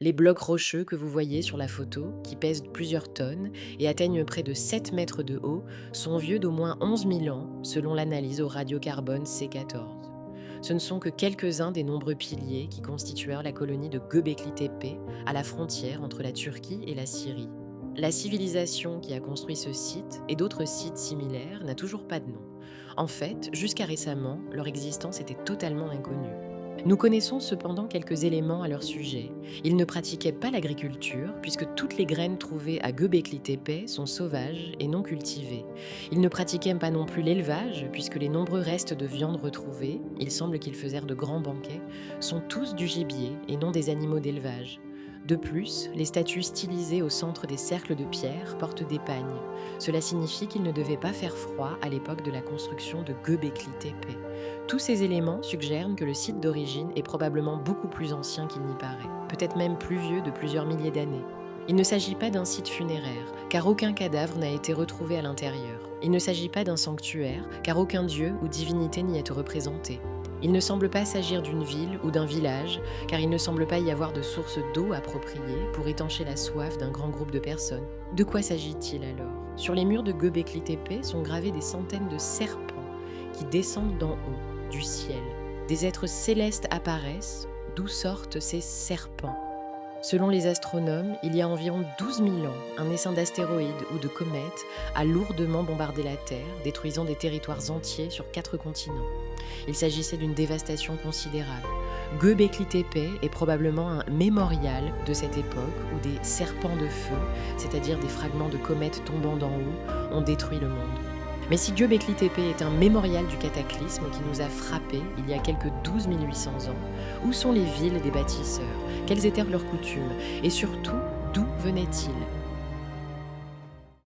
Les blocs rocheux que vous voyez sur la photo, qui pèsent plusieurs tonnes et atteignent près de 7 mètres de haut, sont vieux d'au moins 11 000 ans, selon l'analyse au radiocarbone C14. Ce ne sont que quelques-uns des nombreux piliers qui constituèrent la colonie de Göbekli Tepe, à la frontière entre la Turquie et la Syrie. La civilisation qui a construit ce site et d'autres sites similaires n'a toujours pas de nom. En fait, jusqu'à récemment, leur existence était totalement inconnue. Nous connaissons cependant quelques éléments à leur sujet. Ils ne pratiquaient pas l'agriculture, puisque toutes les graines trouvées à Göbekli Tepe sont sauvages et non cultivées. Ils ne pratiquaient pas non plus l'élevage, puisque les nombreux restes de viande retrouvés, il semble qu'ils faisait de grands banquets, sont tous du gibier et non des animaux d'élevage. De plus, les statues stylisées au centre des cercles de pierre portent des pagnes. Cela signifie qu'il ne devait pas faire froid à l'époque de la construction de Göbekli Tepe. Tous ces éléments suggèrent que le site d'origine est probablement beaucoup plus ancien qu'il n'y paraît, peut-être même plus vieux de plusieurs milliers d'années. Il ne s'agit pas d'un site funéraire, car aucun cadavre n'a été retrouvé à l'intérieur. Il ne s'agit pas d'un sanctuaire, car aucun dieu ou divinité n'y est représenté. Il ne semble pas s'agir d'une ville ou d'un village, car il ne semble pas y avoir de source d'eau appropriée pour étancher la soif d'un grand groupe de personnes. De quoi s'agit-il alors? Sur les murs de Göbekli Tepe sont gravés des centaines de serpents qui descendent d'en haut, du ciel. Des êtres célestes apparaissent, d'où sortent ces serpents. Selon les astronomes, il y a environ 12 000 ans, un essaim d'astéroïdes ou de comètes a lourdement bombardé la Terre, détruisant des territoires entiers sur 4 continents. Il s'agissait d'une dévastation considérable. Göbekli Tepe est probablement un mémorial de cette époque où des serpents de feu, c'est-à-dire des fragments de comètes tombant d'en haut, ont détruit le monde. Mais si Göbekli Tepe est un mémorial du cataclysme qui nous a frappés il y a quelques 12 800 ans, où sont les villes des bâtisseurs? Quelles étaient leurs coutumes? Et surtout, d'où venaient-ils?